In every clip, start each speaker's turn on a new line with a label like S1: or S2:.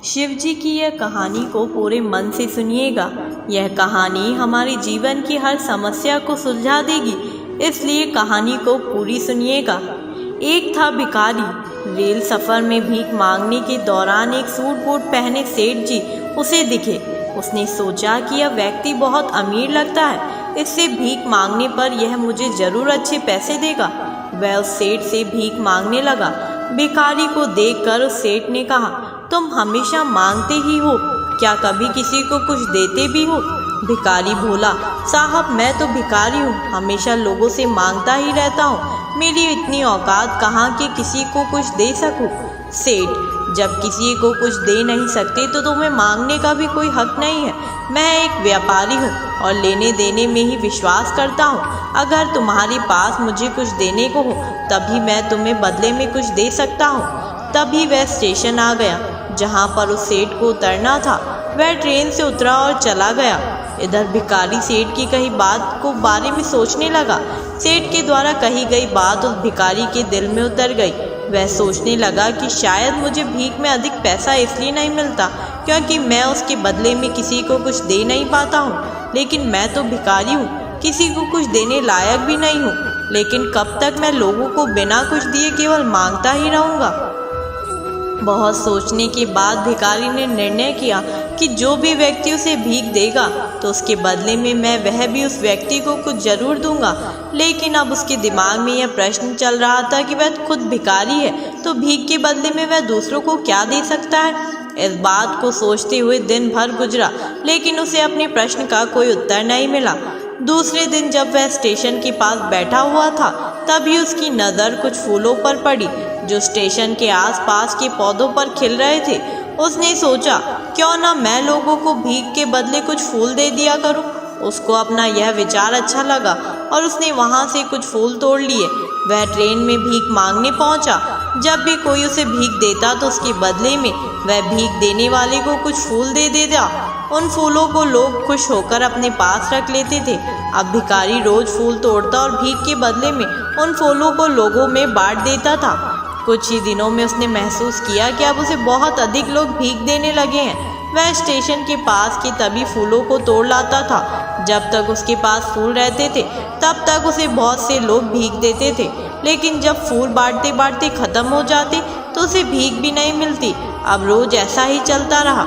S1: शिव जी की यह कहानी को पूरे मन से सुनिएगा। यह कहानी हमारे जीवन की हर समस्या को सुलझा देगी, इसलिए कहानी को पूरी सुनिएगा। एक था भिखारी। रेल सफ़र में भीख मांगने के दौरान एक सूट बूट पहने सेठ जी उसे दिखे। उसने सोचा कि यह व्यक्ति बहुत अमीर लगता है, इससे भीख मांगने पर यह मुझे ज़रूर अच्छे पैसे देगा। वह उस सेठ से भीख मांगने लगा। भिखारी को देखकर उस सेठ ने कहा, तुम हमेशा मांगते ही हो, क्या कभी किसी को कुछ देते भी हो? भिखारी बोला, साहब मैं तो भिखारी हूँ, हमेशा लोगों से मांगता ही रहता हूँ। मेरी इतनी औकात कहाँ कि किसी को कुछ दे सकूँ। सेठ, जब किसी को कुछ दे नहीं सकते तो तुम्हें मांगने का भी कोई हक नहीं है। मैं एक व्यापारी हूँ और लेने देने में ही विश्वास करता हूँ। अगर तुम्हारे पास मुझे कुछ देने को हो तभी मैं तुम्हें बदले में कुछ दे सकता हूँ। तभी वह स्टेशन आ गया जहाँ पर उस सेठ को उतरना था। वह ट्रेन से उतरा और चला गया। इधर भिखारी सेठ की कही बात को बारे में सोचने लगा। सेठ के द्वारा कही गई बात उस भिखारी के दिल में उतर गई। वह सोचने लगा कि शायद मुझे भीख में अधिक पैसा इसलिए नहीं मिलता क्योंकि मैं उसके बदले में किसी को कुछ दे नहीं पाता हूँ। लेकिन मैं तो भिखारी हूँ, किसी को कुछ देने लायक भी नहीं हूँ। लेकिन कब तक मैं लोगों को बिना कुछ दिए केवल मांगता ही रहूँगा? बहुत सोचने के बाद भिखारी ने निर्णय किया कि जो भी व्यक्ति उसे भीख देगा तो उसके बदले में मैं वह भी उस व्यक्ति को कुछ जरूर दूंगा। लेकिन अब उसके दिमाग में यह प्रश्न चल रहा था कि वह खुद भिखारी है तो भीख के बदले में वह दूसरों को क्या दे सकता है। इस बात को सोचते हुए दिन भर गुजरा, लेकिन उसे अपने प्रश्न का कोई उत्तर नहीं मिला। दूसरे दिन जब वह स्टेशन के पास बैठा हुआ था तभी उसकी नज़र कुछ फूलों पर पड़ी जो स्टेशन के आसपास के पौधों पर खिल रहे थे। उसने सोचा, क्यों ना मैं लोगों को भीख के बदले कुछ फूल दे दिया करूं। उसको अपना यह विचार अच्छा लगा और उसने वहां से कुछ फूल तोड़ लिए। वह ट्रेन में भीख मांगने पहुंचा। जब भी कोई उसे भीख देता तो उसके बदले में वह भीख देने वाले को कुछ फूल दे देता। उन फूलों को लोग खुश होकर अपने पास रख लेते थे। अब भिखारी रोज फूल तोड़ता और भीख के बदले में उन फूलों को लोगों में बांट देता था। कुछ ही दिनों में उसने महसूस किया कि अब उसे बहुत अधिक लोग भीख देने लगे हैं। वह स्टेशन के पास के तभी फूलों को तोड़ लाता था। जब तक उसके पास फूल रहते थे तब तक उसे बहुत से लोग भीख देते थे, लेकिन जब फूल बांटते बांटते ख़त्म हो जाते तो उसे भीख भी नहीं मिलती। अब रोज ऐसा ही चलता रहा।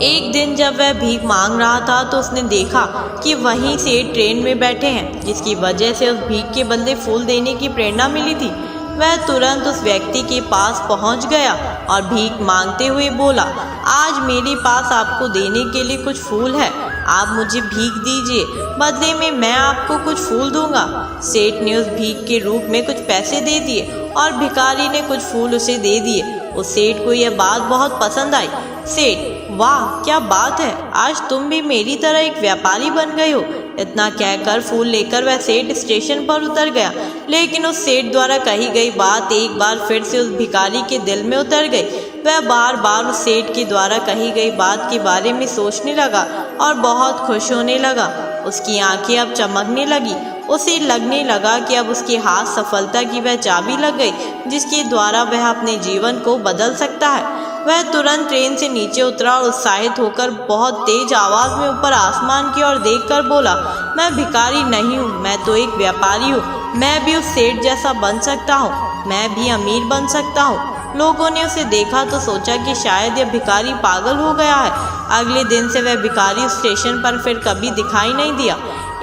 S1: एक दिन जब वह भीख मांग रहा था तो उसने देखा कि वहीं से ट्रेन में बैठे हैं, जिसकी वजह से उस भीख के बदले फूल देने की प्रेरणा मिली थी। वह तुरंत उस व्यक्ति के पास पहुंच गया और भीख मांगते हुए बोला, आज मेरे पास आपको देने के लिए कुछ फूल है, आप मुझे भीख दीजिए, बदले में मैं आपको कुछ फूल दूंगा। सेठ ने उस भीख के रूप में कुछ पैसे दे दिए और भिखारी ने कुछ फूल उसे दे दिए। उस सेठ को यह बात बहुत पसंद आई। सेठ, वाह क्या बात है, आज तुम भी मेरी तरह एक व्यापारी बन गए हो। इतना कहकर फूल लेकर वह सेठ स्टेशन पर उतर गया। लेकिन उस सेठ द्वारा कही गई बात एक बार फिर से उस भिखारी के दिल में उतर गई। वह बार बार उस सेठ के द्वारा कही गई बात के बारे में सोचने लगा और बहुत खुश होने लगा। उसकी आंखें अब चमकने लगी। उसे लगने लगा कि अब उसके हाथ सफलता की वह चाबी लग गई जिसके द्वारा वह अपने जीवन को बदल सकता है। वह तुरंत ट्रेन से नीचे उतरा और उत्साहित होकर बहुत तेज आवाज़ में ऊपर आसमान की ओर देखकर बोला, मैं भिखारी नहीं हूँ, मैं तो एक व्यापारी हूँ। मैं भी उस सेठ जैसा बन सकता हूँ, मैं भी अमीर बन सकता हूँ। लोगों ने उसे देखा तो सोचा कि शायद यह भिखारी पागल हो गया है। अगले दिन से वह भिखारी उस स्टेशन पर फिर कभी दिखाई नहीं दिया।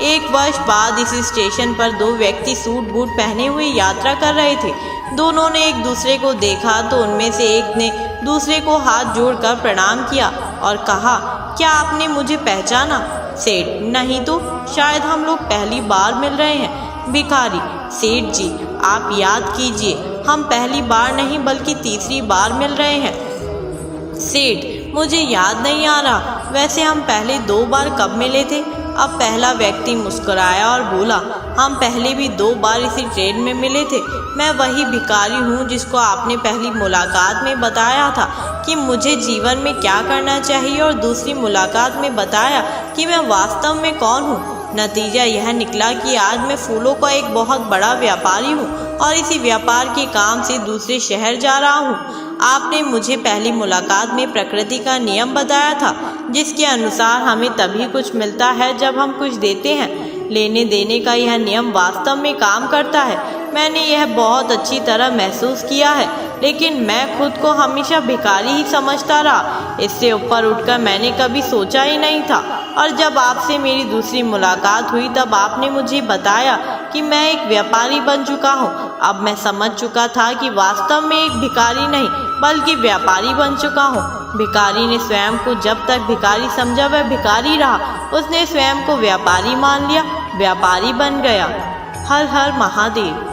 S1: एक वर्ष बाद इसी स्टेशन पर दो व्यक्ति सूट बूट पहने हुए यात्रा कर रहे थे। दोनों ने एक दूसरे को देखा तो उनमें से एक ने दूसरे को हाथ जोड़कर प्रणाम किया और कहा, क्या आपने मुझे पहचाना? सेठ, नहीं तो, शायद हम लोग पहली बार मिल रहे हैं। भिखारी, सेठ जी आप याद कीजिए, हम पहली बार नहीं बल्कि तीसरी बार मिल रहे हैं। सेठ, मुझे याद नहीं आ रहा, वैसे हम पहले 2 बार कब मिले थे? अब पहला व्यक्ति मुस्कुराया और बोला, हम पहले भी 2 बार इसी ट्रेन में मिले थे। मैं वही भिखारी हूँ जिसको आपने पहली मुलाकात में बताया था कि मुझे जीवन में क्या करना चाहिए और दूसरी मुलाकात में बताया कि मैं वास्तव में कौन हूँ। नतीजा यह निकला कि आज मैं फूलों का एक बहुत बड़ा व्यापारी हूँ और इसी व्यापार के काम से दूसरे शहर जा रहा हूँ। आपने मुझे पहली मुलाकात में प्रकृति का नियम बताया था, जिसके अनुसार हमें तभी कुछ मिलता है जब हम कुछ देते हैं। लेने देने का यह नियम वास्तव में काम करता है। मैंने यह बहुत अच्छी तरह महसूस किया है, लेकिन मैं खुद को हमेशा भिखारी ही समझता रहा। इससे ऊपर उठकर मैंने कभी सोचा ही नहीं था। और जब आपसे मेरी दूसरी मुलाकात हुई तब आपने मुझे बताया कि मैं एक व्यापारी बन चुका हूँ। अब मैं समझ चुका था कि वास्तव में एक भिखारी नहीं बल्कि व्यापारी बन चुका हूँ। भिखारी ने स्वयं को जब तक भिखारी समझा वह भिखारी रहा। उसने स्वयं को व्यापारी मान लिया, व्यापारी बन गया। हर हर महादेव।